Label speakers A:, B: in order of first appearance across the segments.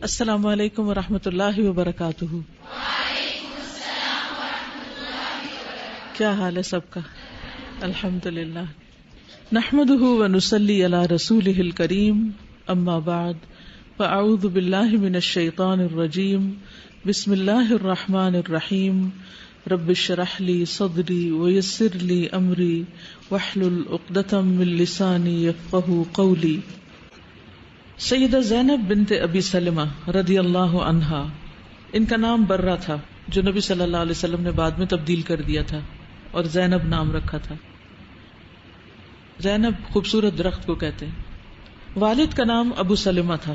A: السلام علیکم ورحمۃ اللہ وبرکاتہ. کیا حال ہے سب کا؟ الحمد للہ. نحمده ونصلی علی رسولہ الکریم. اما بعد فاعوذ باللہ من الشیطان الرجیم. بسم اللہ الرحمن الرحیم. رب اشرح لی صدری ویسر لی امری واحلل عقدۃ من لسانی یفقہوا قولی. سیدہ زینب بنت ابی سلمہ رضی اللہ عنہا، ان کا نام برہ تھا جو نبی صلی اللہ علیہ وسلم نے بعد میں تبدیل کر دیا تھا اور زینب نام رکھا تھا. زینب خوبصورت درخت کو کہتے ہیں. والد کا نام ابو سلمہ تھا.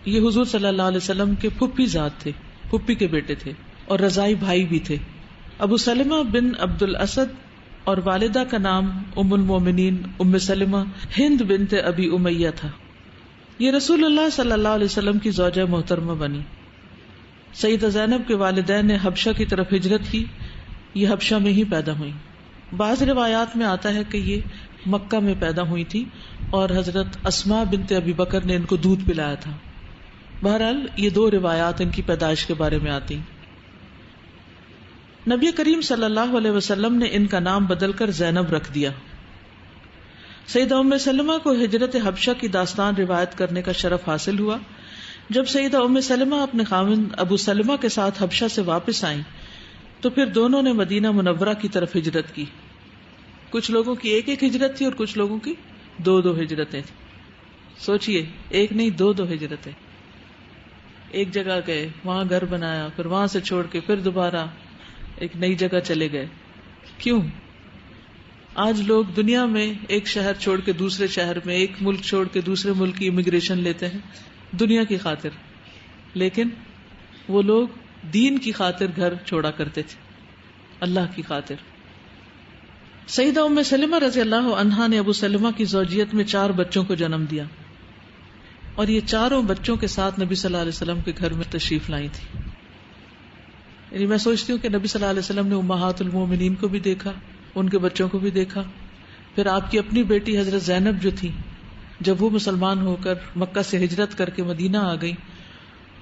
A: یہ حضور صلی اللہ علیہ وسلم کے پھپھی ذات تھے، پھپھی کے بیٹے تھے اور رضائی بھائی بھی تھے. ابو سلمہ بن عبد الاسد اور والدہ کا نام ام المومنین ام سلمہ ہند بنت ابی امیہ تھا. یہ رسول اللہ صلی اللہ علیہ وسلم کی زوجہ محترمہ بنی. سیدہ زینب کے والدین نے حبشہ کی طرف ہجرت کی. یہ حبشہ میں ہی پیدا ہوئی. بعض روایات میں آتا ہے کہ یہ مکہ میں پیدا ہوئی تھی اور حضرت اسماء بنت ابی بکر نے ان کو دودھ پلایا تھا. بہرحال یہ دو روایات ان کی پیدائش کے بارے میں آتی. نبی کریم صلی اللہ علیہ وسلم نے ان کا نام بدل کر زینب رکھ دیا. سیدہ ام سلمہ کو ہجرت حبشہ کی داستان روایت کرنے کا شرف حاصل ہوا. جب سیدہ ام سلمہ اپنے خاوند ابو سلمہ کے ساتھ حبشہ سے واپس آئیں تو پھر دونوں نے مدینہ منورہ کی طرف ہجرت کی. کچھ لوگوں کی ایک ایک ہجرت تھی اور کچھ لوگوں کی دو دو ہجرتیں تھیں. سوچئے، ایک نہیں دو دو ہجرتیں. ایک جگہ گئے، وہاں گھر بنایا، پھر وہاں سے چھوڑ کے پھر دوبارہ ایک نئی جگہ چلے گئے. کیوں؟ آج لوگ دنیا میں ایک شہر چھوڑ کے دوسرے شہر میں، ایک ملک چھوڑ کے دوسرے ملک کی امیگریشن لیتے ہیں دنیا کی خاطر، لیکن وہ لوگ دین کی خاطر گھر چھوڑا کرتے تھے، اللہ کی خاطر. سیدہ ام سلمہ رضی اللہ عنہا نے ابو سلمہ کی زوجیت میں 4 بچوں کو جنم دیا اور یہ چاروں بچوں کے ساتھ نبی صلی اللہ علیہ وسلم کے گھر میں تشریف لائی تھی. یعنی میں سوچتی ہوں کہ نبی صلی اللہ علیہ وسلم نے امہات المومنین کو بھی دیکھا، ان کے بچوں کو بھی دیکھا. پھر آپ کی اپنی بیٹی حضرت زینب جو تھی، جب وہ مسلمان ہو کر مکہ سے ہجرت کر کے مدینہ آ گئی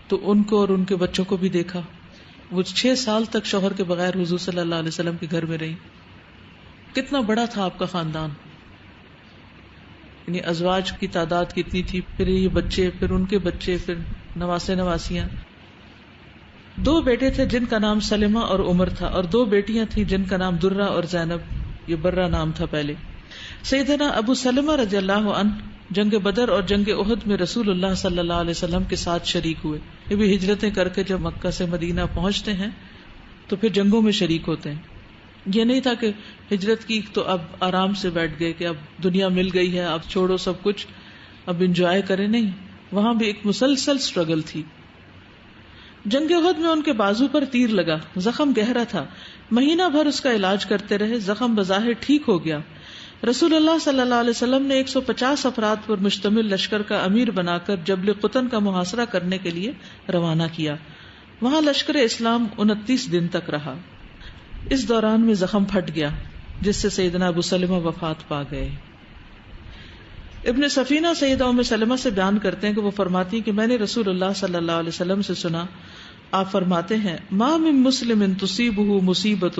A: تو ان کو اور ان کے بچوں کو بھی دیکھا. وہ 6 سال تک شوہر کے بغیر حضور صلی اللہ علیہ وسلم کے گھر میں رہی. کتنا بڑا تھا آپ کا خاندان، یعنی ازواج کی تعداد کتنی تھی، پھر یہ بچے، پھر ان کے بچے، پھر نواسے نواسیاں. 2 بیٹے تھے جن کا نام سلمہ اور عمر تھا، اور 2 بیٹیاں تھیں جن کا نام درہ اور زینب. یہ برہ نام تھا پہلے. سیدنا ابو سلمہ رضی اللہ عنہ جنگ بدر اور جنگ احد میں رسول اللہ صلی اللہ علیہ وسلم کے ساتھ شریک ہوئے. یہ بھی ہجرتیں کر کے جب مکہ سے مدینہ پہنچتے ہیں تو پھر جنگوں میں شریک ہوتے ہیں. یہ نہیں تھا کہ ہجرت کی تو اب آرام سے بیٹھ گئے کہ اب دنیا مل گئی ہے، اب چھوڑو سب کچھ، اب انجوائے کریں. نہیں، وہاں بھی ایک مسلسل سٹرگل تھی. جنگ احد میں ان کے بازو پر تیر لگا، زخم گہرا تھا. مہینہ بھر اس کا علاج کرتے رہے. زخم بظاہر ٹھیک ہو گیا. رسول اللہ صلی اللہ علیہ وسلم نے 150 افراد پر مشتمل لشکر کا امیر بنا کر جبل قطن کا محاصرہ کرنے کے لیے روانہ کیا. وہاں لشکر اسلام 29 دن تک رہا. اس دوران میں زخم پھٹ گیا جس سے سیدنا ابو سلمہ وفات پا گئے. ابن سفینہ سیدہ ام سلمہ سے بیان کرتے ہیں کہ وہ فرماتی ہیں کہ میں نے رسول اللہ صلی اللہ علیہ وسلم سے سنا، آپ فرماتے ہیں ما من مسلم تصیبہ مصیبۃ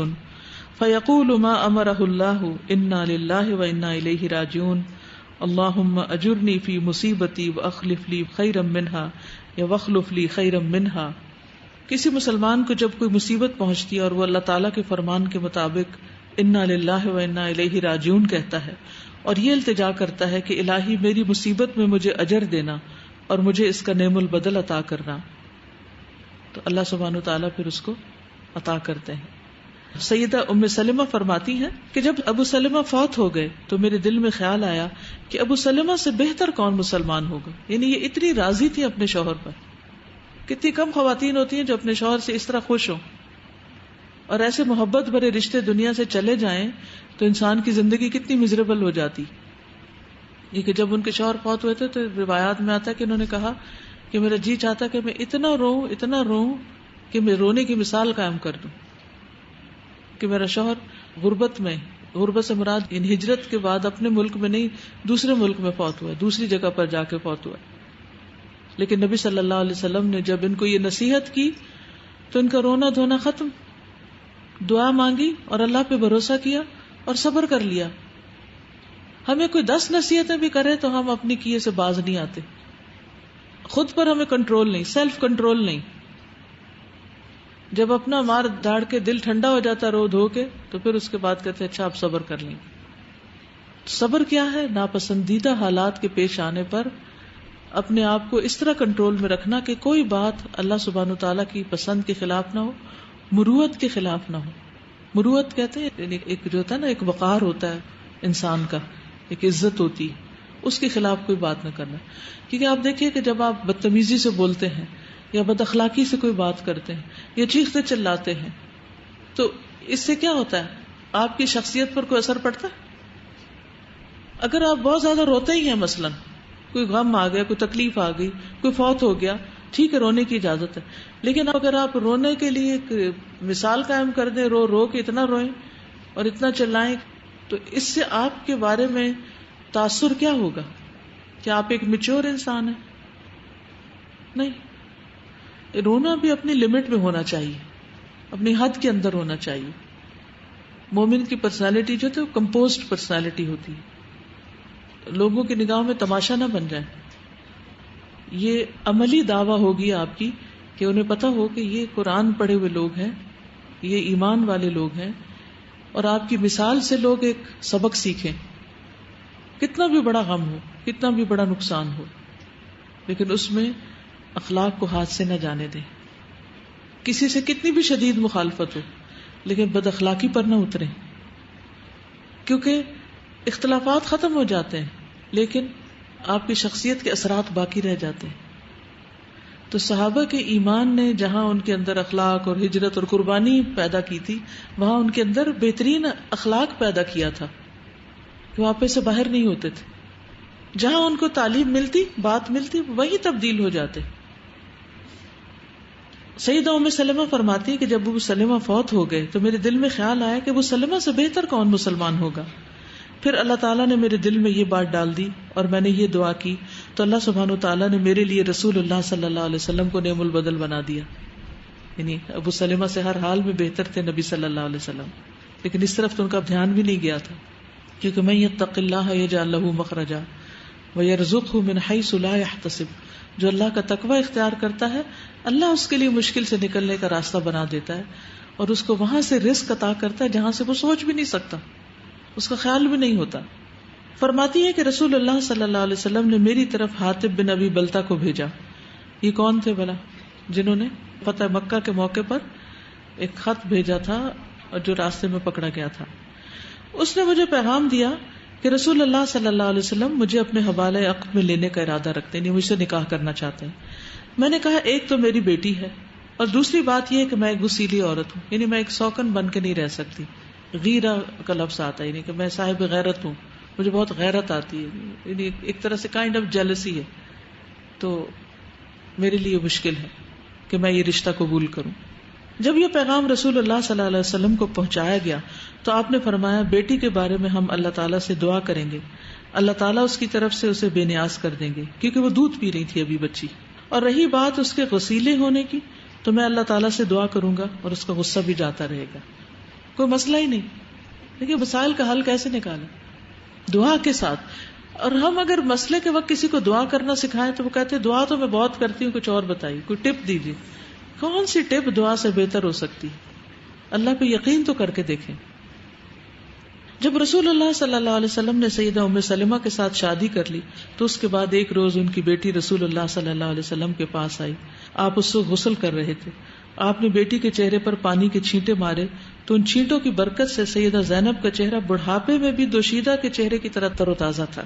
A: فیقول ما امرہ اللہ انا للہ و انا الیہ راجعون اللہم اجرنی فی مصیبتی واخلف لی خیرا منہا یا واخلف لی خیرا منہا. کسی مسلمان کو جب کوئی مصیبت پہنچتی ہے اور وہ اللہ تعالیٰ کے فرمان کے مطابق انا للہ و انا الیہ راجعون کہتا ہے اور یہ التجا کرتا ہے کہ الہی میری مصیبت میں مجھے اجر دینا اور مجھے اس کا نعم البدل عطا کرنا، تو اللہ سبحانہ وتعالیٰ پھر اس کو عطا کرتے ہیں. سیدہ ام سلمہ فرماتی ہیں کہ جب ابو سلمہ فوت ہو گئے تو میرے دل میں خیال آیا کہ ابو سلمہ سے بہتر کون مسلمان ہوگا. یعنی یہ اتنی راضی تھی اپنے شوہر پر. کتنی کم خواتین ہوتی ہیں جو اپنے شوہر سے اس طرح خوش ہوں، اور ایسے محبت بھرے رشتے دنیا سے چلے جائیں تو انسان کی زندگی کتنی مزریبل ہو جاتی. یہ کہ جب ان کے شوہر فوت ہوئے تھے تو روایات میں آتا ہے کہ انہوں نے کہا کہ میرا جی چاہتا کہ میں اتنا روں کہ میں رونے کی مثال قائم کر دوں، کہ میرا شوہر غربت سے مراد ان ہجرت کے بعد اپنے ملک میں نہیں دوسرے ملک میں فوت ہوا، دوسری جگہ پر جا کے فوت ہوا. لیکن نبی صلی اللہ علیہ وسلم نے جب ان کو یہ نصیحت کی تو ان کا رونا دھونا ختم، دعا مانگی اور اللہ پہ بھروسہ کیا اور صبر کر لیا. ہمیں کوئی 10 نصیحتیں بھی کرے تو ہم اپنی کیے سے باز نہیں آتے. خود پر ہمیں کنٹرول نہیں، سیلف کنٹرول نہیں. جب اپنا مار داڑ کے دل ٹھنڈا ہو جاتا رو دھو کے تو پھر اس کے بعد کہتے ہیں اچھا آپ صبر کر لیں. صبر کیا ہے؟ ناپسندیدہ حالات کے پیش آنے پر اپنے آپ کو اس طرح کنٹرول میں رکھنا کہ کوئی بات اللہ سبحانہ تعالیٰ کی پسند کے خلاف نہ ہو، مروت کے خلاف نہ ہو. مروت کہتے ہیں یعنی ایک جو ہوتا ہے نا، ایک وقار ہوتا ہے انسان کا، ایک عزت ہوتی ہے، اس کے خلاف کوئی بات نہ کرنا. کیونکہ آپ دیکھیے کہ جب آپ بدتمیزی سے بولتے ہیں یا بد اخلاقی سے کوئی بات کرتے ہیں یا چیختے چلاتے ہیں تو اس سے کیا ہوتا ہے؟ آپ کی شخصیت پر کوئی اثر پڑتا ہے؟ اگر آپ بہت زیادہ روتے ہی ہیں، مثلا کوئی غم آ گیا، کوئی تکلیف آ گئی، کوئی فوت ہو گیا، ٹھیک ہے رونے کی اجازت ہے، لیکن اگر آپ رونے کے لیے ایک مثال قائم کر دیں، رو رو کے اتنا روئیں اور اتنا چلائیں، تو اس سے آپ کے بارے میں تاثر کیا ہوگا؟ کیا آپ ایک میچور انسان ہیں؟ نہیں. رونا بھی اپنی لمٹ میں ہونا چاہیے، اپنی حد کے اندر ہونا چاہیے. مومن کی پرسنالٹی جو ہے وہ کمپوزڈ پرسنالٹی ہوتی ہے، لوگوں کی نگاہوں میں تماشا نہ بن جائے. یہ عملی دعویٰ ہوگی آپ کی کہ انہیں پتا ہو کہ یہ قرآن پڑھے ہوئے لوگ ہیں، یہ ایمان والے لوگ ہیں، اور آپ کی مثال سے لوگ ایک سبق سیکھیں. کتنا بھی بڑا غم ہو، کتنا بھی بڑا نقصان ہو، لیکن اس میں اخلاق کو ہاتھ سے نہ جانے دیں. کسی سے کتنی بھی شدید مخالفت ہو لیکن بد اخلاقی پر نہ اتریں، کیونکہ اختلافات ختم ہو جاتے ہیں لیکن آپ کی شخصیت کے اثرات باقی رہ جاتے ہیں. تو صحابہ کے ایمان نے جہاں ان کے اندر اخلاق اور ہجرت اور قربانی پیدا کی تھی، وہاں ان کے اندر بہترین اخلاق پیدا کیا تھا کہ وہ آپے سے باہر نہیں ہوتے تھے. جہاں ان کو تعلیم ملتی، بات ملتی، وہی تبدیل ہو جاتے. سیدہ ام سلمہ فرماتی کہ جب ابو سلمہ فوت ہو گئے تو میرے دل میں خیال آیا کہ ابو سلمہ سے بہتر کون مسلمان ہوگا. پھر اللہ تعالیٰ نے میرے دل میں یہ بات ڈال دی اور میں نے یہ دعا کی تو اللہ سبحانہ تعالیٰ نے میرے لیے رسول اللہ صلی اللہ علیہ وسلم کو نعم البدل بنا دیا. یعنی ابو سلمہ سے ہر حال میں بہتر تھے نبی صلی اللہ علیہ وسلم، لیکن اس طرف تو ان کا دھیان بھی نہیں گیا تھا. کیونکہ من یتق اللہ یجعل لہ مخرجا ویرزقہ من حیث لا یحتسب، جو اللہ کا تقوی اختیار کرتا ہے اللہ اس کے لیے مشکل سے نکلنے کا راستہ بنا دیتا ہے اور اس کو وہاں سے رزق عطا کرتا ہے جہاں سے وہ سوچ بھی نہیں سکتا، اس کا خیال بھی نہیں ہوتا. فرماتی ہے کہ رسول اللہ صلی اللہ علیہ وسلم نے میری طرف حاطب بن ابی بلتہ کو بھیجا. یہ کون تھے بھلا؟ جنہوں نے فتح مکہ کے موقع پر ایک خط بھیجا تھا اور جو راستے میں پکڑا گیا تھا. اس نے مجھے پیغام دیا کہ رسول اللہ صلی اللہ علیہ وسلم مجھے اپنے حوالے عقد میں لینے کا ارادہ رکھتے ہیں، مجھ سے نکاح کرنا چاہتے ہیں. میں نے کہا ایک تو میری بیٹی ہے اور دوسری بات یہ ہے کہ میں ایک وسیلی عورت ہوں، یعنی میں ایک سوکن بن کے نہیں رہ سکتی. غیرہ کا لفظ آتا ہے، یعنی کہ میں صاحب غیرت ہوں، مجھے بہت غیرت آتی ہے، یعنی ایک طرح سے کائنڈ آف جیلسی ہے. تو میرے لیے مشکل ہے کہ میں یہ رشتہ قبول کروں. جب یہ پیغام رسول اللہ صلی اللہ علیہ وسلم کو پہنچایا گیا تو آپ نے فرمایا بیٹی کے بارے میں ہم اللہ تعالیٰ سے دعا کریں گے، اللہ تعالیٰ اس کی طرف سے اسے بے نیاز کر دیں گے، کیونکہ وہ دودھ پی رہی تھی ابھی بچی. اور رہی بات اس کے وسیلے ہونے کی تو میں اللہ تعالیٰ سے دعا کروں گا اور اس کا غصہ بھی جاتا رہے گا. کوئی مسئلہ ہی نہیں. دیکھیے مسائل کا حل کیسے نکالیں؟ دعا کے ساتھ. اور ہم اگر مسئلے کے وقت کسی کو دعا کرنا سکھائیں تو وہ کہتے ہیں دعا تو میں بہت کرتی ہوں، کچھ اور بتائیے، کوئی ٹپ دیجیے. کون سی ٹپ دعا سے بہتر ہو سکتی؟ اللہ پہ یقین تو کر کے دیکھیں. جب رسول اللہ صلی اللہ علیہ وسلم نے سیدہ ام سلمہ کے ساتھ شادی کر لی تو اس کے بعد ایک روز ان کی بیٹی رسول اللہ صلی اللہ علیہ وسلم کے پاس آئی. آپ اس سے غسل کر رہے تھے. آپ نے بیٹی کے چہرے پر پانی کے چھینٹے مارے تو ان چھینٹوں کی برکت سے سیدہ زینب کا چہرہ بڑھاپے میں بھی دوشیدہ کے چہرے کی طرح تر و تازہ تھا.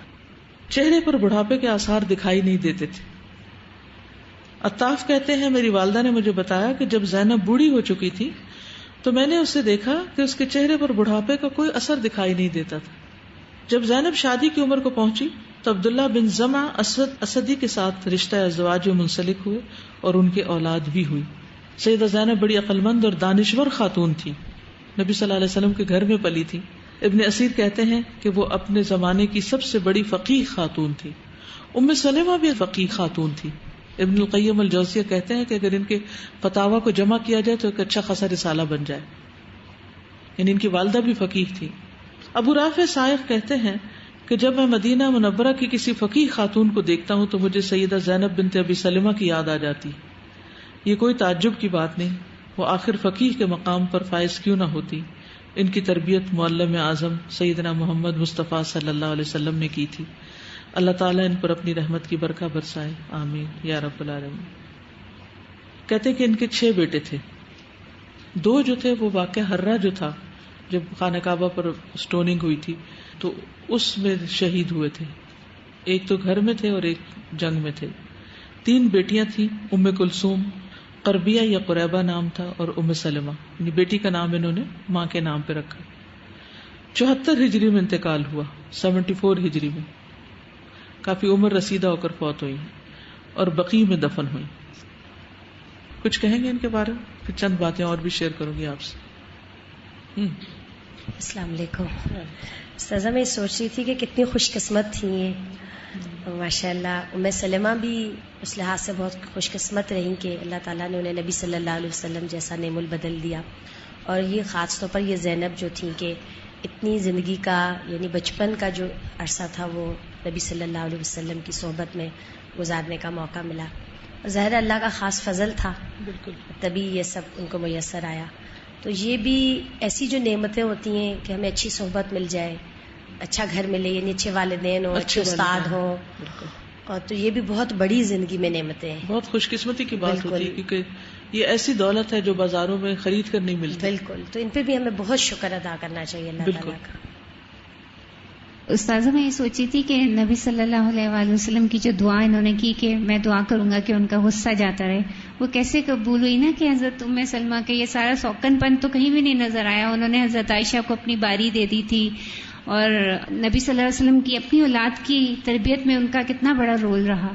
A: چہرے پر بڑھاپے کے آثار دکھائی نہیں دیتے تھے. عطاف کہتے ہیں میری والدہ نے مجھے بتایا کہ جب زینب بوڑھی ہو چکی تھی تو میں نے اسے دیکھا کہ اس کے چہرے پر بڑھاپے کا کوئی اثر دکھائی نہیں دیتا تھا. جب زینب شادی کی عمر کو پہنچی تو عبداللہ بن زمع اسدی کے ساتھ رشتہ ازدواج میں منسلک ہوئے اور ان کے اولاد بھی ہوئی. سیدہ زینب بڑی عقلمند اور دانشور خاتون تھی، نبی صلی اللہ علیہ وسلم کے گھر میں پلی تھی. ابن اسیر کہتے ہیں کہ وہ اپنے زمانے کی سب سے بڑی فقیہ خاتون تھی. ام سلمہ بھی فقیہ خاتون تھی. ابن القیم الجوزیہ کہتے ہیں کہ اگر ان کے فتاوا کو جمع کیا جائے تو ایک اچھا خاصا رسالہ بن جائے. یعنی ان کی والدہ بھی فقیہ تھی. ابو رافع سائق کہتے ہیں کہ جب میں مدینہ منورہ کی کسی فقیہ خاتون کو دیکھتا ہوں تو مجھے سیدہ زینب بنت ابی سلمہ کی یاد آ جاتی. یہ کوئی تعجب کی بات نہیں، وہ آخر فقیہ کے مقام پر فائز کیوں نہ ہوتی. ان کی تربیت معلم اعظم سیدنا محمد مصطفیٰ صلی اللہ علیہ وسلم نے کی تھی. اللہ تعالیٰ ان پر اپنی رحمت کی برکہ برسائے، آمین یا رب العالمین. کہتے کہ ان کے 6 بیٹے تھے. 2 جو تھے وہ واقعہ ہررا جو تھا جب خانہ کعبہ پر سٹوننگ ہوئی تھی تو اس میں شہید ہوئے تھے. ایک تو گھر میں تھے اور ایک جنگ میں تھے. 3 بیٹیاں تھیں، ام کلثوم، قربیہ یا قریبہ نام تھا، اور ام سلمہ. یعنی بیٹی کا نام انہوں نے ماں کے نام پہ رکھا. 74 ہجری میں انتقال ہوا، 74 ہجری میں. کافی عمر رسیدہ ہو کر فوت ہوئی اور بقیع میں دفن ہوئی. کچھ کہیں گے ان کے بارے میں؟ پھر چند باتیں اور بھی شیئر کروں گی آپ سے.
B: السلام علیکم. استاذہ میں سوچ رہی تھی کہ کتنی خوش قسمت تھی یہ، ماشاء اللہ. ام سلمہ بھی اس لحاظ سے بہت خوش قسمت رہی کہ اللہ تعالیٰ نے انہیں نبی صلی اللہ علیہ وسلم جیسا نعم البدل دیا. اور یہ خاص طور پر یہ زینب جو تھی کہ اتنی زندگی کا یعنی بچپن کا جو عرصہ تھا وہ نبی صلی اللہ علیہ وسلم کی صحبت میں گزارنے کا موقع ملا. اور ظاہر اللہ کا خاص فضل تھا، بالکل تبھی یہ سب ان کو میسر آیا. تو یہ بھی ایسی جو نعمتیں ہوتی ہیں کہ ہمیں اچھی صحبت مل جائے، اچھا گھر ملے، یعنی اچھے والدین ہوں، اچھے استاد ہوں، اور تو یہ بھی بہت بڑی زندگی میں نعمتیں ہیں.
A: بہت خوش قسمتی کی بات ہوتی ہے کیونکہ یہ ایسی دولت ہے جو بازاروں میں خرید کر نہیں ملتی.
B: بالکل. تو ان پہ بھی ہمیں بہت شکر ادا کرنا چاہیے اللہ تعالیٰ کا.
C: استاذہ میں یہ سوچی تھی کہ نبی صلی اللہ علیہ وآلہ وسلم کی جو دعا انہوں نے کی کہ میں دعا کروں گا کہ ان کا غصہ جاتا رہے، وہ کیسے قبول ہوئی نا کہ حضرت ام سلمہ کے یہ سارا سوکن پن تو کہیں بھی نہیں نظر آیا. انہوں نے حضرت عائشہ کو اپنی باری دے دی تھی، اور نبی صلی اللہ علیہ وسلم کی اپنی اولاد کی تربیت میں ان کا کتنا بڑا رول رہا.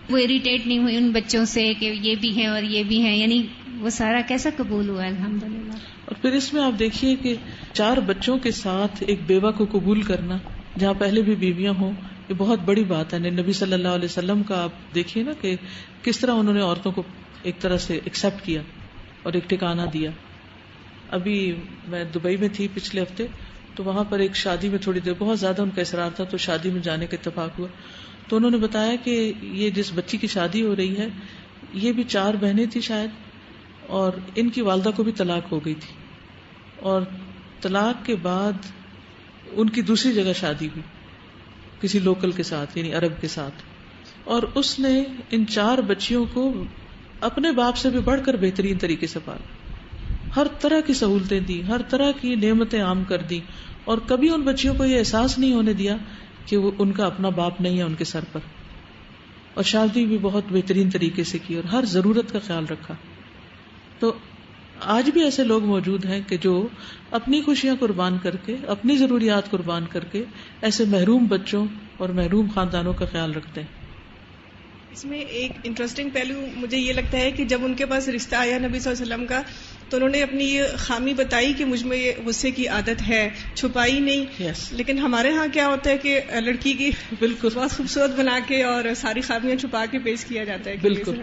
C: وہ اریٹیٹ نہیں ہوئی ان بچوں سے کہ یہ بھی ہیں اور یہ بھی ہیں، یعنی وہ سارا کیسا قبول ہوا الحمدللہ.
A: اور پھر اس میں آپ دیکھیے کہ 4 بچوں کے ساتھ ایک بیوہ کو قبول کرنا جہاں پہلے بھی بیویاں ہوں، یہ بہت بڑی بات ہے. نبی صلی اللہ علیہ وسلم کا آپ دیکھیے نا کہ کس طرح انہوں نے عورتوں کو ایک طرح سے ایکسپٹ کیا اور ایک ٹھکانہ دیا. ابھی میں دبئی میں تھی پچھلے ہفتے، تو وہاں پر ایک شادی میں تھوڑی دیر بہت زیادہ ان کا اصرار تھا تو شادی میں جانے کا اتفاق ہوا. تو انہوں نے بتایا کہ یہ جس بچی کی شادی ہو رہی ہے یہ بھی 4 بہنیں تھی شاید، اور ان کی والدہ کو بھی طلاق ہو گئی تھی، اور طلاق کے بعد ان کی دوسری جگہ شادی ہوئی کسی لوکل کے ساتھ یعنی عرب کے ساتھ، اور اس نے ان 4 بچیوں کو اپنے باپ سے بھی بڑھ کر بہترین طریقے سے پالا. ہر طرح کی سہولتیں دی، ہر طرح کی نعمتیں عام کر دی، اور کبھی ان بچیوں کو یہ احساس نہیں ہونے دیا کہ وہ ان کا اپنا باپ نہیں ہے ان کے سر پر. اور شادی بھی بہت بہترین طریقے سے کی اور ہر ضرورت کا خیال رکھا. تو آج بھی ایسے لوگ موجود ہیں کہ جو اپنی خوشیاں قربان کر کے، اپنی ضروریات قربان کر کے ایسے محروم بچوں اور محروم خاندانوں کا خیال رکھتے ہیں.
D: اس میں ایک انٹرسٹنگ پہلو مجھے یہ لگتا ہے کہ جب ان کے پاس رشتہ آیا نبی صلی اللہ علیہ وسلم کا تو انہوں نے اپنی یہ خامی بتائی کہ مجھ میں یہ غصے کی عادت ہے، چھپائی نہیں. لیکن ہمارے ہاں کیا ہوتا ہے کہ لڑکی کی بالکل بہت خوبصورت بنا کے اور ساری خامیاں چھپا کے پیش کیا جاتا ہے.
A: بالکل.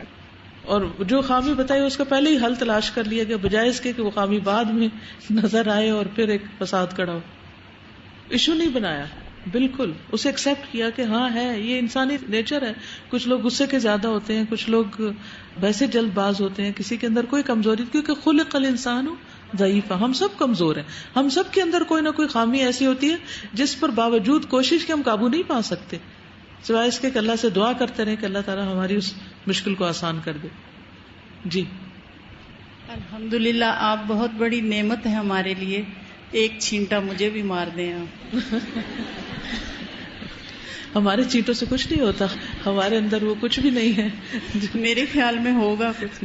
A: اور جو خامی بتائی اس کا پہلے ہی حل تلاش کر لیا گیا بجائے اس کے کہ وہ خامی بعد میں نظر آئے اور پھر ایک فساد کھڑا ہو. ایشو نہیں بنایا، بالکل اسے ایکسپٹ کیا کہ ہاں ہے، یہ انسانی نیچر ہے. کچھ لوگ غصے کے زیادہ ہوتے ہیں، کچھ لوگ ویسے جلد باز ہوتے ہیں، کسی کے اندر کوئی کمزوری، کیونکہ خلق الانسان ضعیفا، ہم سب کمزور ہیں. ہم سب کے اندر کوئی نہ کوئی خامی ایسی ہوتی ہے جس پر باوجود کوشش کے ہم قابو نہیں پا سکتے، سوائے اس کے کہ اللہ سے دعا کرتے رہیں کہ اللہ تعالیٰ ہماری اس مشکل کو آسان کر دے. جی
E: الحمدللہ، آپ بہت بڑی نعمت ہے ہمارے لیے. ایک چھینٹا مجھے بھی مار دیں آپ.
A: ہمارے چینٹوں سے کچھ نہیں ہوتا، ہمارے اندر وہ کچھ بھی نہیں ہے.
E: میرے خیال میں ہوگا کچھ.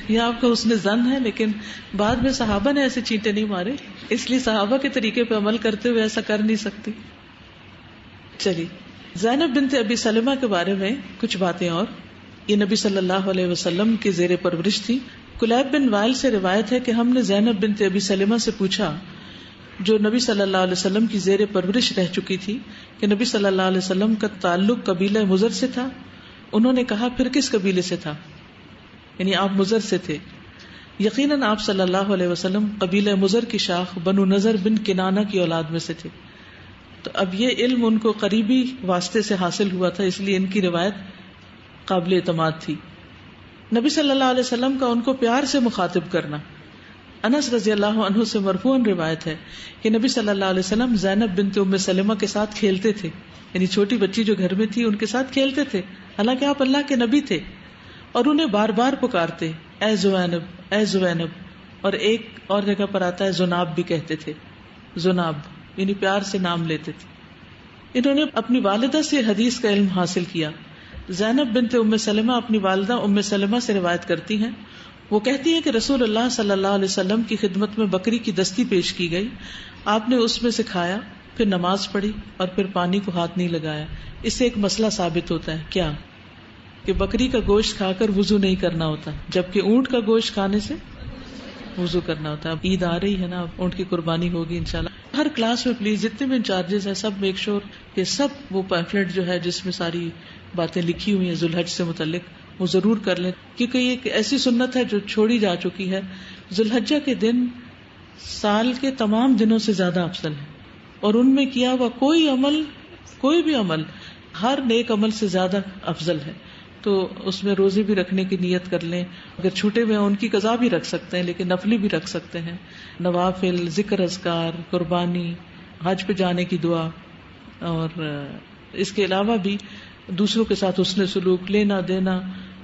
A: یہ آپ کا حسن ظن ہے، لیکن بعد میں صحابہ نے ایسے چینٹے نہیں مارے، اس لیے صحابہ کے طریقے پہ عمل کرتے ہوئے ایسا کر نہیں سکتی. چلیے، زینب بنت ابی سلمہ کے بارے میں کچھ باتیں اور. یہ نبی صلی اللہ علیہ وسلم کے زیر پرورش تھی. کلیب بن وائل سے روایت ہے کہ ہم نے زینب بنت ابی سلمہ سے پوچھا، جو نبی صلی اللہ علیہ وسلم کی زیر پرورش رہ چکی تھی، کہ نبی صلی اللہ علیہ وسلم کا تعلق قبیلہ مضر سے تھا؟ انہوں نے کہا پھر کس قبیلے سے تھا؟ یعنی آپ مضر سے تھے. یقیناً آپ صلی اللہ علیہ وسلم قبیلہ مضر کی شاخ بنو نضر بن کنانہ کی اولاد میں سے تھے. تو اب یہ علم ان کو قریبی واسطے سے حاصل ہوا تھا، اس لیے ان کی روایت قابل اعتماد تھی. نبی صلی اللہ علیہ وسلم کا ان کو پیار سے مخاطب کرنا. انس رضی اللہ عنہ سے مرفوعاً روایت ہے کہ نبی صلی اللہ علیہ وسلم زینب بنت ام سلمہ کے ساتھ کھیلتے تھے، یعنی چھوٹی بچی جو گھر میں تھی ان کے ساتھ کھیلتے تھے، حالانکہ آپ اللہ کے نبی تھے، اور انہیں بار بار پکارتے اے زوینب اے زوینب، اور ایک اور جگہ پر آتا ہے زناب بھی کہتے تھے، زناب یعنی پیار سے نام لیتے تھے. انہوں نے اپنی والدہ سے حدیث کا علم حاصل کیا. زینب بنت ام سلمہ اپنی والدہ ام سلمہ سے روایت کرتی ہیں، وہ کہتی ہیں کہ رسول اللہ صلی اللہ علیہ وسلم کی خدمت میں بکری کی دستی پیش کی گئی، آپ نے اس میں سے کھایا، پھر نماز پڑھی اور پھر پانی کو ہاتھ نہیں لگایا. اس سے ایک مسئلہ ثابت ہوتا ہے، کیا کہ بکری کا گوشت کھا کر وضو نہیں کرنا ہوتا، جبکہ اونٹ کا گوشت کھانے سے وضو کرنا ہوتا ہے. اب عید آ رہی ہے نا، اونٹ کی قربانی ہوگی انشاءاللہ. ہر کلاس میں پلیز جتنے بھی انچارجز ہیں سب میک شور کہ سب وہ پیمفلیٹ جو ہے جس میں ساری باتیں لکھی ہوئی ہیں ذوالحج سے متعلق وہ ضرور کر لیں، کیونکہ یہ ایک ایسی سنت ہے جو چھوڑی جا چکی ہے. ذوالحجہ کے دن سال کے تمام دنوں سے زیادہ افضل ہے، اور ان میں کیا ہوا کوئی بھی عمل ہر نیک عمل سے زیادہ افضل ہے. تو اس میں روزے بھی رکھنے کی نیت کر لیں، اگر چھوٹے ہوئے ہیں ان کی قضا بھی رکھ سکتے ہیں، لیکن نفلی بھی رکھ سکتے ہیں. نوافل، ذکر اذکار، قربانی، حج پہ جانے کی دعا، اور اس کے علاوہ بھی دوسروں کے ساتھ حسن سلوک، لینا دینا،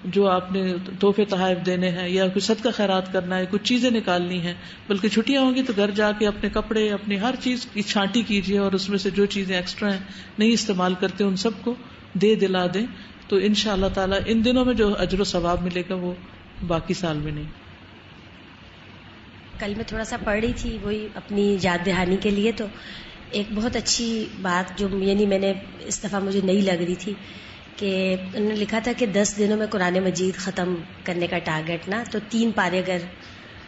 A: جو آپ نے تحفے تحائف دینے ہیں یا کوئی صدقہ خیرات کرنا ہے، کچھ چیزیں نکالنی ہیں. بلکہ چھٹیاں ہوں گی تو گھر جا کے اپنے کپڑے، اپنی ہر چیز کی چھانٹی کیجیے، اور اس میں سے جو چیزیں ایکسٹرا ہیں نہیں استعمال کرتے ان سب کو دلا دیں. تو انشاءاللہ تعالیٰ ان دنوں میں جو اجر و ثواب ملے گا وہ باقی سال میں نہیں.
B: کل میں تھوڑا سا پڑھ رہی تھی وہی اپنی یاد دہانی کے لیے، تو ایک بہت اچھی بات جو یعنی میں نے اس دفعہ مجھے نئی لگ رہی تھی کہ انہوں نے لکھا تھا کہ 10 دنوں میں قرآن مجید ختم کرنے کا ٹارگٹ نا، تو 3 پارے اگر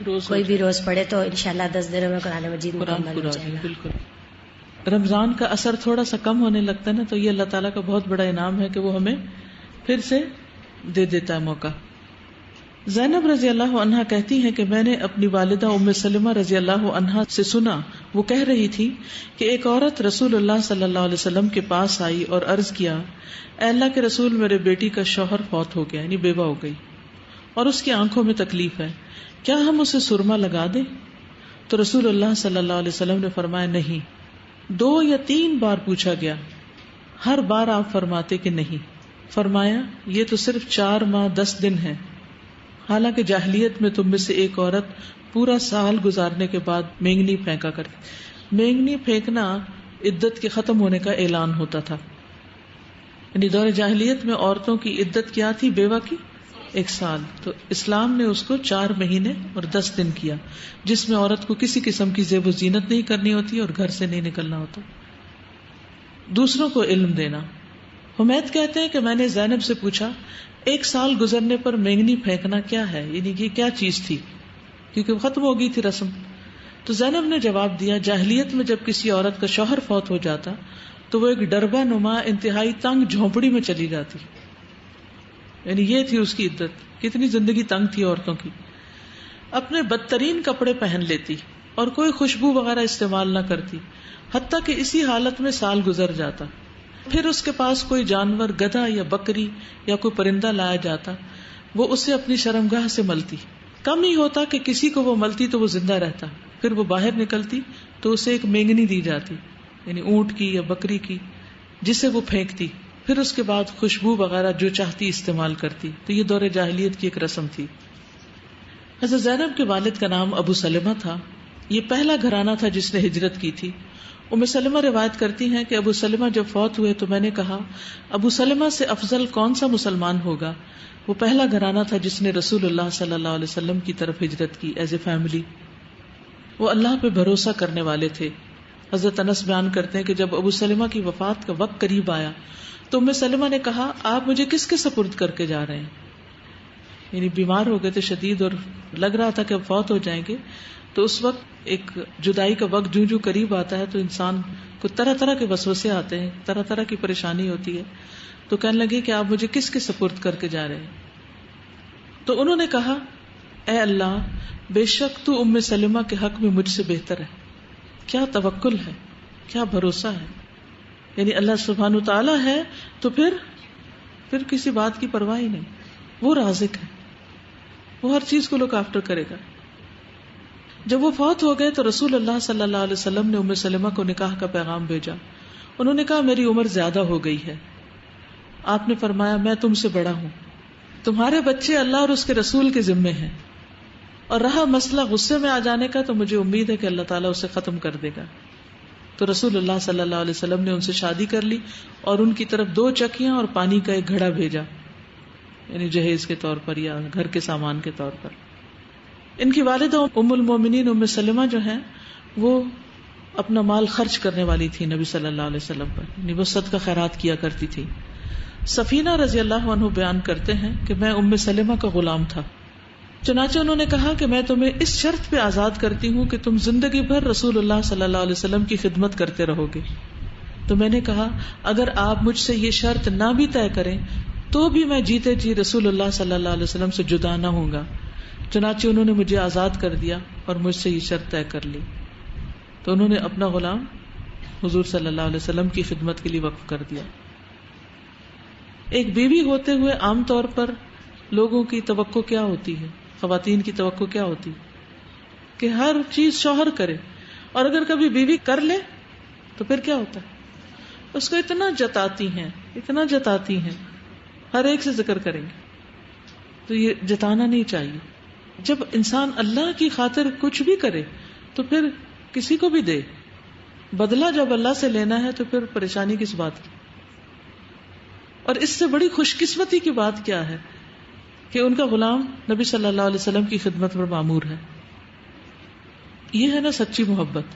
B: کوئی بھی روز پڑھے تو انشاءاللہ 10 دنوں میں قرآن مجید مکمل ہو جائے گا.
A: بالکل. رمضان کا اثر تھوڑا سا کم ہونے لگتا ہے نا، تو یہ اللہ تعالیٰ کا بہت بڑا انعام ہے کہ وہ ہمیں پھر سے دے دیتا ہے موقع. زینب رضی اللہ عنہا کہتی ہیں کہ میں نے اپنی والدہ ام سلمہ رضی اللہ عنہا سے سنا، وہ کہہ رہی تھی کہ ایک عورت رسول اللہ صلی اللہ علیہ وسلم کے پاس آئی اور عرض کیا، اے اللہ کے رسول، میرے بیٹی کا شوہر فوت ہو گیا، یعنی بیوہ ہو گئی، اور اس کی آنکھوں میں تکلیف ہے، کیا ہم اسے سرما لگا دیں؟ تو رسول اللہ صلی اللہ علیہ وسلم نے فرمایا نہیں. 2 یا 3 بار پوچھا گیا، ہر بار آپ فرماتے کہ نہیں. فرمایا یہ تو صرف 4 ماہ 10 دن ہے، حالانکہ جاہلیت میں تم میں سے ایک عورت پورا سال گزارنے کے بعد مینگنی پھینکا کرتی. مینگنی پھینکنا عدت کے ختم ہونے کا اعلان ہوتا تھا. یعنی دور جاہلیت میں عورتوں کی عدت کیا تھی؟ بیوہ کی 1 سال. تو اسلام نے اس کو 4 مہینے اور 10 دن کیا، جس میں عورت کو کسی قسم کی زیب و زینت نہیں کرنی ہوتی اور گھر سے نہیں نکلنا ہوتا. دوسروں کو علم دینا. حمید کہتے ہیں کہ میں نے زینب سے پوچھا 1 سال گزرنے پر مینگنی پھینکنا کیا ہے، یعنی یہ کیا چیز تھی، کیونکہ ختم ہو گئی تھی رسم. تو زینب نے جواب دیا، جاہلیت میں جب کسی عورت کا شوہر فوت ہو جاتا تو وہ ایک ڈربہ نما انتہائی تنگ جھونپڑی میں چلی جاتی، یعنی یہ تھی اس کی عدت. کتنی زندگی تنگ تھی عورتوں کی. اپنے بدترین کپڑے پہن لیتی اور کوئی خوشبو وغیرہ استعمال نہ کرتی، حتیٰ کہ اسی حالت میں سال گزر جاتا. پھر اس کے پاس کوئی جانور، گدھا یا بکری یا کوئی پرندہ لایا جاتا، وہ اسے اپنی شرمگاہ سے ملتی. کم ہی ہوتا کہ کسی کو وہ ملتی تو وہ زندہ رہتا. پھر وہ باہر نکلتی تو اسے ایک مینگنی دی جاتی، یعنی اونٹ کی یا بکری کی، جسے وہ پھینکتی. پھر اس کے بعد خوشبو وغیرہ جو چاہتی استعمال کرتی. تو یہ دور جاہلیت کی ایک رسم تھی. حضرت زینب کے والد کا نام ابو سلمہ تھا. یہ پہلا گھرانہ تھا جس نے ہجرت کی تھی. ام سلمہ روایت کرتی ہیں کہ ابو سلمہ جب فوت ہوئے تو میں نے کہا، ابو سلمہ سے افضل کون سا مسلمان ہوگا؟ وہ پہلا گھرانہ تھا جس نے رسول اللہ صلی اللہ علیہ وسلم کی طرف ہجرت کی ایز اے فیملی. وہ اللہ پہ بھروسہ کرنے والے تھے. حضرت انس بیان کرتے ہیں کہ جب ابو سلمہ کی وفات کا وقت قریب آیا تو ام سلمہ نے کہا، آپ مجھے کس کے سپرد کر کے جا رہے ہیں؟ یعنی بیمار ہو گئے تھے شدید اور لگ رہا تھا کہ اب فوت ہو جائیں گے. تو اس وقت ایک جدائی کا وقت جو قریب آتا ہے تو انسان کو طرح طرح کے وسوسے آتے ہیں، طرح طرح کی پریشانی ہوتی ہے. تو کہنے لگے کہ آپ مجھے کس کے سپرد کر کے جا رہے ہیں؟ تو انہوں نے کہا اے اللہ، بے شک تو ام سلمہ کے حق میں مجھ سے بہتر ہے. کیا توکل ہے، کیا بھروسہ ہے. یعنی اللہ سبحانہ وتعالی ہے تو پھر کسی بات کی پرواہ ہی نہیں. وہ رازق ہے، وہ ہر چیز کو لک آفٹر کرے گا. جب وہ فوت ہو گئے تو رسول اللہ صلی اللہ علیہ وسلم نے ام سلمہ کو نکاح کا پیغام بھیجا. انہوں نے کہا میری عمر زیادہ ہو گئی ہے. آپ نے فرمایا میں تم سے بڑا ہوں، تمہارے بچے اللہ اور اس کے رسول کے ذمے ہیں، اور رہا مسئلہ غصے میں آ جانے کا تو مجھے امید ہے کہ اللہ تعالیٰ اسے ختم کر دے گا. تو رسول اللہ صلی اللہ علیہ وسلم نے ان سے شادی کر لی اور ان کی طرف 2 چکیاں اور پانی کا ایک گھڑا بھیجا، یعنی جہیز کے طور پر یا گھر کے سامان کے طور پر. ان کی والدہ ام المومنین ام سلمہ جو ہیں وہ اپنا مال خرچ کرنے والی تھی نبی صلی اللہ علیہ وسلم پر، یعنی وہ صدقہ خیرات کیا کرتی تھی. سفینہ رضی اللہ عنہ بیان کرتے ہیں کہ میں ام سلمہ کا غلام تھا، چنانچہ انہوں نے کہا کہ میں تمہیں اس شرط پہ آزاد کرتی ہوں کہ تم زندگی بھر رسول اللہ صلی اللہ علیہ وسلم کی خدمت کرتے رہو گے. تو میں نے کہا اگر آپ مجھ سے یہ شرط نہ بھی طے کریں تو بھی میں جیتے جی رسول اللہ صلی اللہ علیہ وسلم سے جدا نہ ہوں گا. چنانچہ انہوں نے مجھے آزاد کر دیا اور مجھ سے یہ شرط طے کر لی. تو انہوں نے اپنا غلام حضور صلی اللہ علیہ وسلم کی خدمت کے لیے وقف کر دیا. ایک بیوی ہوتے ہوئے عام طور پر لوگوں کی توقع کیا ہوتی ہے، خواتین کی توقع کیا ہوتی کہ ہر چیز شوہر کرے، اور اگر کبھی بیوی کر لے تو پھر کیا ہوتا ہے، اس کو اتنا جتاتی ہیں ہر ایک سے ذکر کریں گے. تو یہ جتانا نہیں چاہیے. جب انسان اللہ کی خاطر کچھ بھی کرے تو پھر کسی کو بھی دے. بدلہ جب اللہ سے لینا ہے تو پھر پریشانی کس بات کی. اور اس سے بڑی خوش قسمتی کی بات کیا ہے کہ ان کا غلام نبی صلی اللہ علیہ وسلم کی خدمت پر مامور ہے. یہ ہے نا سچی محبت،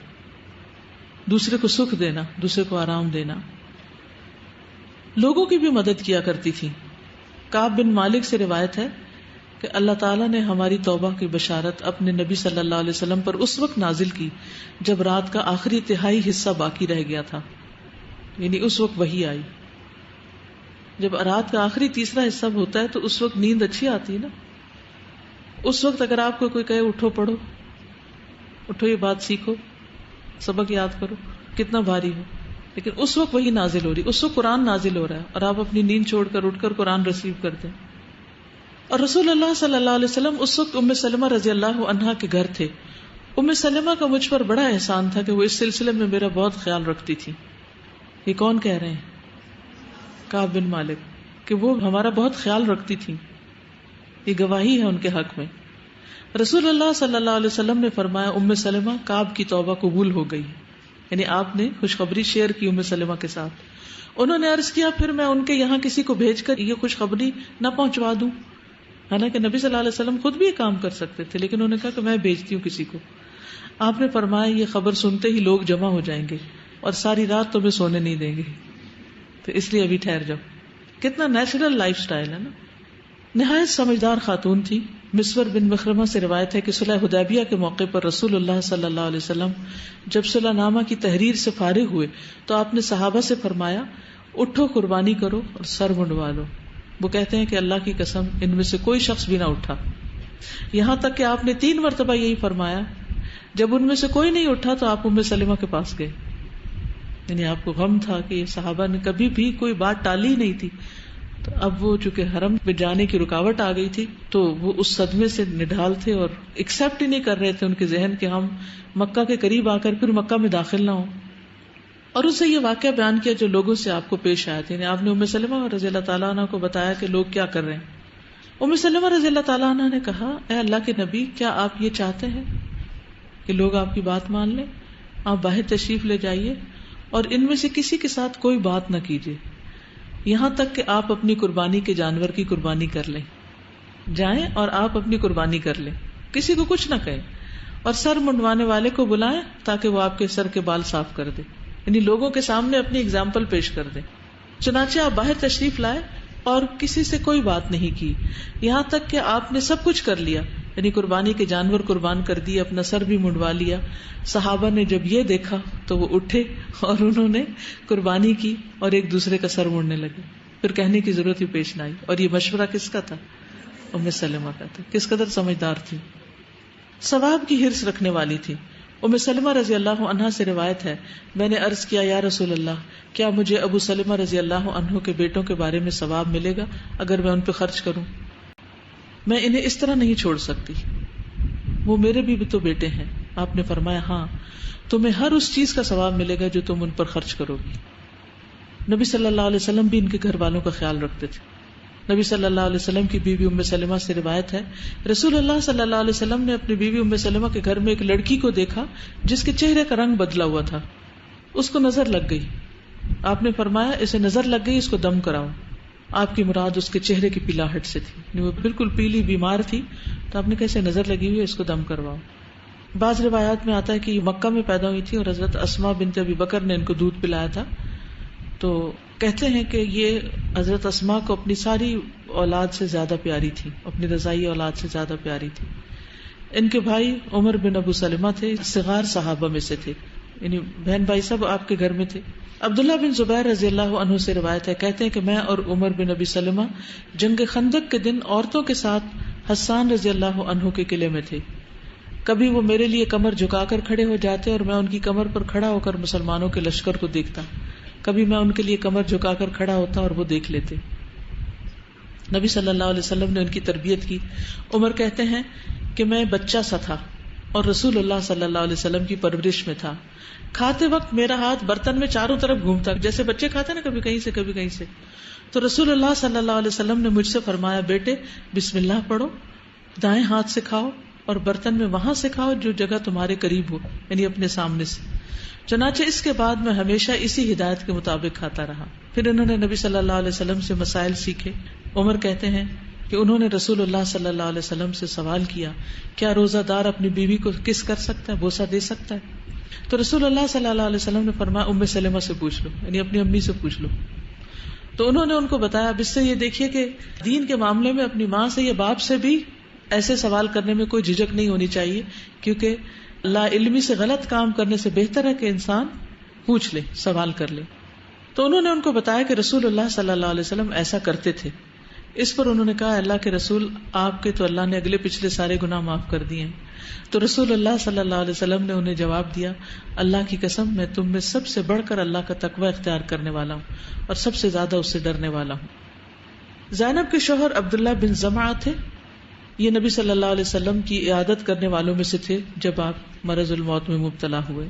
A: دوسرے کو سکھ دینا، دوسرے کو آرام دینا. لوگوں کی بھی مدد کیا کرتی تھی. کعب بن مالک سے روایت ہے کہ اللہ تعالیٰ نے ہماری توبہ کی بشارت اپنے نبی صلی اللہ علیہ وسلم پر اس وقت نازل کی جب رات کا آخری تہائی حصہ باقی رہ گیا تھا. یعنی اس وقت وحی آئی. جب رات کا آخری تیسرا حصہ ہوتا ہے تو اس وقت نیند اچھی آتی ہے نا. اس وقت اگر آپ کو کوئی کہے اٹھو پڑھو، اٹھو یہ بات سیکھو، سبق یاد کرو، کتنا بھاری ہو، لیکن اس وقت وہی نازل ہو رہی، اس وقت قرآن نازل ہو رہا ہے اور آپ اپنی نیند چھوڑ کر اٹھ کر قرآن ریسیو کرتے ہیں. اور رسول اللہ صلی اللہ علیہ وسلم اس وقت ام سلمہ رضی اللہ عنہا کے گھر تھے. ام سلمہ کا مجھ پر بڑا احسان تھا کہ وہ اس سلسلے میں میرا بہت خیال رکھتی تھی. یہ کون کہہ رہے ہیں؟ کعب بن مالک، کہ وہ ہمارا بہت خیال رکھتی تھی. یہ گواہی ہے ان کے حق میں. رسول اللہ صلی اللہ علیہ وسلم نے فرمایا ام سلمہ کعب کی توبہ قبول ہو گئی. یعنی آپ نے خوشخبری شیئر کی ام سلمہ کے ساتھ. انہوں نے عرض کیا پھر میں ان کے یہاں کسی کو بھیج کر یہ خوشخبری نہ پہنچوا دوں؟ حالانکہ نبی صلی اللہ علیہ وسلم خود بھی یہ کام کر سکتے تھے، لیکن انہوں نے کہا کہ میں بھیجتی ہوں کسی کو. آپ نے فرمایا یہ خبر سنتے ہی لوگ جمع ہو جائیں گے اور ساری رات تمہیں سونے نہیں دیں گے، تو اس لیے ابھی ٹھہر جاؤ. کتنا نیچرل لائف سٹائل ہے نا. نہایت سمجھدار خاتون تھی. مسور بن مخرمہ سے روایت ہے کہ صلح حدیبیہ کے موقع پر رسول اللہ صلی اللہ علیہ وسلم جب صلح نامہ کی تحریر سے فارغ ہوئے تو آپ نے صحابہ سے فرمایا اٹھو قربانی کرو اور سر منڈوا لو. وہ کہتے ہیں کہ اللہ کی قسم ان میں سے کوئی شخص بھی نہ اٹھا، یہاں تک کہ آپ نے 3 مرتبہ یہی فرمایا. جب ان میں سے کوئی نہیں اٹھا تو آپ ام سلمہ کے پاس گئے. یعنی آپ کو غم تھا کہ یہ صحابہ نے کبھی بھی کوئی بات ٹالی ہی نہیں تھی. تو اب وہ چونکہ حرم پہ جانے کی رکاوٹ آ گئی تھی تو وہ اس صدمے سے نڈھال تھے اور ایکسپٹ ہی نہیں کر رہے تھے ان کے ذہن کہ ہم مکہ کے قریب آ کر پھر مکہ میں داخل نہ ہوں. اور اس سے یہ واقعہ بیان کیا جو لوگوں سے آپ کو پیش آیا تھا. یعنی آپ نے ام سلمہ رضی اللہ تعالیٰ عنہ کو بتایا کہ لوگ کیا کر رہے ہیں. ام سلمہ رضی اللہ تعالیٰ عنہ نے کہا اے اللہ کے نبی، کیا آپ یہ چاہتے ہیں کہ لوگ آپ کی بات مان لیں؟ آپ باہر تشریف لے جائیے اور ان میں سے کسی کے ساتھ کوئی بات نہ کیجیے یہاں تک کہ آپ اپنی قربانی کے جانور کی قربانی کر لیں. جائیں اور آپ اپنی قربانی کر لیں، کسی کو کچھ نہ کہیں، اور سر منڈوانے والے کو بلائیں تاکہ وہ آپ کے سر کے بال صاف کر دے. یعنی لوگوں کے سامنے اپنی اگزامپل پیش کر دیں. چنانچہ آپ باہر تشریف لائے اور کسی سے کوئی بات نہیں کی یہاں تک کہ آپ نے سب کچھ کر لیا. یعنی قربانی کے جانور قربان کر دیے، اپنا سر بھی منڈوا لیا. صحابہ نے جب یہ دیکھا تو وہ اٹھے اور انہوں نے قربانی کی اور ایک دوسرے کا سر مڑنے لگے. پھر کہنے کی ضرورت ہی پیش نہ آئی. اور یہ مشورہ کس کا تھا؟ ام سلمہ کا تھا. کس قدر سمجھدار تھی، ثواب کی حرص رکھنے والی تھی. ام سلمہ رضی اللہ عنہا سے روایت ہے، میں نے عرض کیا یا رسول اللہ، کیا مجھے ابو سلمہ رضی اللہ عنہ کے بیٹوں کے بارے میں ثواب ملے گا اگر میں ان پہ خرچ کروں؟ میں انہیں اس طرح نہیں چھوڑ سکتی، وہ میرے بھی تو بیٹے ہیں. آپ نے فرمایا ہاں، تمہیں ہر اس چیز کا ثواب ملے گا جو تم ان پر خرچ کرو گی. نبی صلی اللہ علیہ وسلم بھی ان کے گھر والوں کا خیال رکھتے تھے. نبی صلی اللہ علیہ وسلم کی بیوی ام سلمہ سے روایت ہے، رسول اللہ صلی اللہ علیہ وسلم نے اپنی بیوی ام سلمہ کے گھر میں ایک لڑکی کو دیکھا جس کے چہرے کا رنگ بدلا ہوا تھا. اس کو نظر لگ گئی. آپ نے فرمایا اسے نظر لگ گئی، اس کو دم کراؤ. آپ کی مراد اس کے چہرے کی پیلاہٹ سے تھی، وہ بالکل پیلی بیمار تھی. تو آپ نے کیسے نظر لگی ہوئی ہے، اس کو دم کرواؤ. بعض روایات میں آتا ہے کہ یہ مکہ میں پیدا ہوئی تھی اور حضرت اسماء بنت ابی بکر نے ان کو دودھ پلایا تھا. تو کہتے ہیں کہ یہ حضرت اسماء کو اپنی ساری اولاد سے زیادہ پیاری تھی، اپنی رضائی اولاد سے زیادہ پیاری تھی. ان کے بھائی عمر بن ابو سلمہ تھے، صغار صحابہ میں سے تھے، یعنی بہن بھائی سب آپ کے گھر میں تھے. عبداللہ بن زبیر رضی اللہ عنہ سے روایت ہے، کہتے ہیں کہ میں اور عمر بن ابی سلمہ جنگ خندق کے دن عورتوں کے ساتھ حسان رضی اللہ عنہ کے قلعے میں تھے. کبھی وہ میرے لیے کمر جھکا کر کھڑے ہو جاتے اور میں ان کی کمر پر کھڑا ہو کر مسلمانوں کے لشکر کو دیکھتا. کبھی میں ان کے لیے کمر جھکا کر کھڑا ہوتا اور وہ دیکھ لیتے. نبی صلی اللہ علیہ وسلم نے ان کی تربیت کی. عمر کہتے ہیں کہ میں بچہ سا تھا اور رسول اللہ صلی اللہ علیہ وسلم کی پرورش میں تھا. کھاتے وقت میرا ہاتھ برتن میں چاروں طرف گھومتا، جیسے بچے کھاتے نا، کبھی کہیں سے کبھی کہیں سے. تو رسول اللہ صلی اللہ علیہ وسلم نے مجھ سے فرمایا، بیٹے بسم اللہ پڑھو، دائیں ہاتھ سے کھاؤ اور برتن میں وہاں سے کھاؤ جو جگہ تمہارے قریب ہو، یعنی اپنے سامنے سے. چنانچہ اس کے بعد میں ہمیشہ اسی ہدایت کے مطابق کھاتا رہا. پھر انہوں نے نبی صلی اللہ علیہ وسلم سے مسائل سیکھے. عمر کہتے ہیں کہ انہوں نے رسول اللہ صلی اللہ علیہ وسلم سے سوال کیا، کیا روزہ دار اپنی بیوی کو کس کر سکتا ہے، بوسہ دے سکتا ہے؟ تو رسول اللہ صلی اللہ علیہ وسلم نے فرمایا ام سلمہ سے پوچھ لو، یعنی اپنی امی سے پوچھ لو. تو انہوں نے ان کو بتایا. اب اس سے یہ دیکھیے کہ دین کے معاملے میں اپنی ماں سے یا باپ سے بھی ایسے سوال کرنے میں کوئی جھجک نہیں ہونی چاہیے، کیونکہ لا علمی سے غلط کام کرنے سے بہتر ہے کہ انسان پوچھ لے، سوال کر لے. تو انہوں نے ان کو بتایا کہ رسول اللہ صلی اللہ علیہ وسلم ایسا کرتے تھے. اس پر انہوں نے کہا، اللہ کے رسول، آپ کے تو اللہ نے اگلے پچھلے سارے گناہ معاف کر دیے ہیں. تو رسول اللہ صلی اللہ علیہ وسلم نے انہیں جواب دیا، اللہ کی قسم میں تم میں سب سے بڑھ کر اللہ کا تقوی اختیار کرنے والا ہوں اور سب سے زیادہ اس سے ڈرنے والا ہوں. زینب کے شوہر عبداللہ بن زمعہ تھے. یہ نبی صلی اللہ علیہ وسلم کی عیادت کرنے والوں میں سے تھے جب آپ مرض الموت میں مبتلا ہوئے.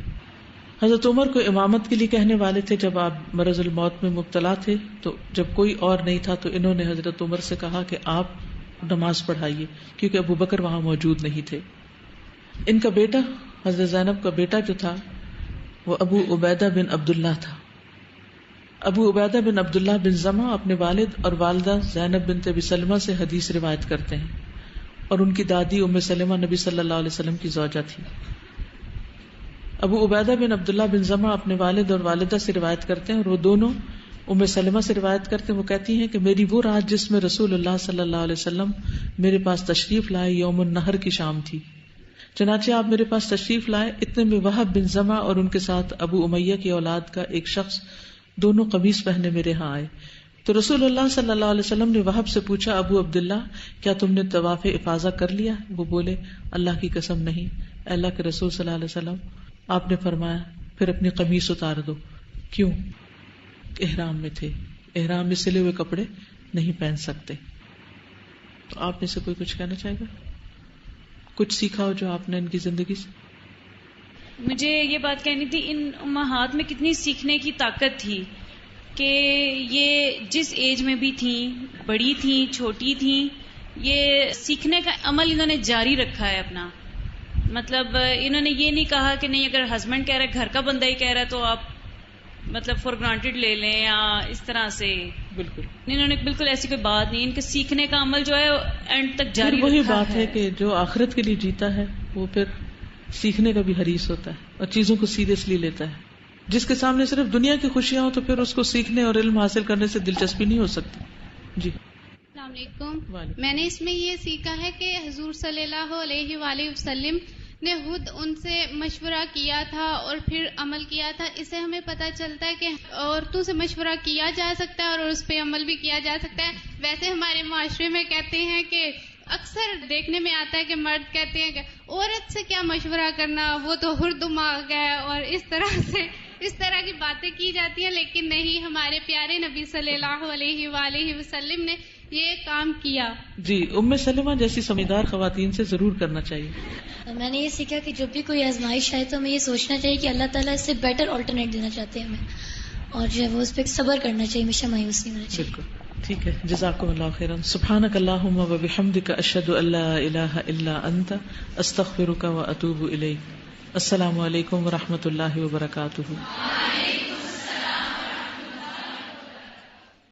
A: حضرت عمر کو امامت کے لیے کہنے والے تھے. جب آپ مرض الموت میں مبتلا تھے تو جب کوئی اور نہیں تھا تو انہوں نے حضرت عمر سے کہا کہ آپ نماز پڑھائیے، کیونکہ ابو بکر وہاں موجود نہیں تھے. ان کا بیٹا، حضرت زینب کا بیٹا جو تھا وہ ابو عبیدہ بن عبداللہ تھا. ابو عبیدہ بن عبداللہ بن زمعہ اپنے والد اور والدہ زینب بنت ابی سلمہ سے حدیث روایت کرتے ہیں، اور ان کی دادی ام سلمہ نبی صلی اللہ علیہ وسلم کی زوجہ تھی. ابو عبیدہ بن عبداللہ بن زمعہ اپنے والد اور والدہ سے روایت کرتے ہیں، اور وہ دونوں ام سلمہ سے روایت کرتے ہیں. وہ کہتی ہیں کہ میری وہ رات جس میں رسول اللہ صلی اللہ علیہ وسلم میرے پاس تشریف لائے یوم النحر کی شام تھی. چنانچہ آپ میرے پاس تشریف لائے، اتنے میں وہب بن زمعہ اور ان کے ساتھ ابو امیہ کی اولاد کا ایک شخص دونوں قمیص پہنے میرے ہاں آئے. تو رسول اللہ صلی اللہ علیہ وسلم نے وہب سے پوچھا، ابو عبداللہ کیا تم نے طواف افاضہ کر لیا؟ وہ بولے، اللہ کی قسم نہیں اے اللہ کے رسول صلی اللہ علیہ وسلم. آپ نے فرمایا پھر اپنی قمیص اتار دو. کیوں؟ احرام میں تھے، احرام میں سلے ہوئے کپڑے نہیں پہن سکتے. تو آپ میں سے کوئی کچھ کہنا چاہے گا؟ کچھ سیکھا ہو جو آپ نے ان کی زندگی سے؟
F: مجھے یہ بات کہنی تھی، ان امہات میں کتنی سیکھنے کی طاقت تھی کہ یہ جس ایج میں بھی تھیں، بڑی تھیں چھوٹی تھیں، یہ سیکھنے کا عمل انہوں نے جاری رکھا ہے اپنا. مطلب انہوں نے یہ نہیں کہا کہ نہیں اگر ہسبینڈ کہہ رہا ہے، گھر کا بندہ ہی کہہ رہا ہے تو آپ مطلب فار گرانٹیڈ لے لیں یا اس طرح سے. بالکل انہوں نے بالکل ایسی کوئی بات نہیں، ان کے سیکھنے کا عمل جو ہے اینڈ تک جاری رکھا ہے. وہی بات ہے کہ
A: جو آخرت کے لیے جیتا ہے وہ پھر سیکھنے کا بھی حریص ہوتا ہے اور چیزوں کو سیریسلی لیتا ہے. جس کے سامنے صرف دنیا کی خوشیاں ہوں تو پھر اس کو سیکھنے اور علم حاصل کرنے سے دلچسپی نہیں ہو سکتی. جی
G: السلام علیکم. میں نے اس میں یہ سیکھا ہے کہ حضور صلی اللہ علیہ وآلہ وسلم نے خود ان سے مشورہ کیا تھا اور پھر عمل کیا تھا. اس سے ہمیں پتہ چلتا ہے کہ عورتوں سے مشورہ کیا جا سکتا ہے اور اس پہ عمل بھی کیا جا سکتا ہے. ویسے ہمارے معاشرے میں کہتے ہیں کہ اکثر دیکھنے میں آتا ہے کہ مرد کہتے ہیں کہ عورت سے کیا مشورہ کرنا، وہ تو حر دماغ ہے، اور اس طرح کی باتیں کی جاتی ہیں. لیکن نہیں، ہمارے پیارے نبی صلی اللہ علیہ وآلہ وسلم نے یہ کام کیا.
A: جی، ام سلمہ جیسی سمجھدار خواتین سے ضرور کرنا چاہیے.
H: میں نے یہ سیکھا کہ جب بھی کوئی آزمائش آئے تو ہمیں یہ سوچنا چاہیے کہ اللہ تعالیٰ اس سے بیٹر آلٹرنیٹ دینا چاہتے ہیں ہمیں، اور جو ہے وہ اس پہ صبر کرنا چاہیے، ہمیشہ مایوس نہیں ہونا چاہیے.
A: بالکل ٹھیک ہے. جزاکم اللہ خیرا. سبحانک اللہم و بحمدک، اشہد ان لا الہ الا انت، استغفرک و اتوب الیک. السلام علیکم و رحمۃ اللہ وبرکاتہ.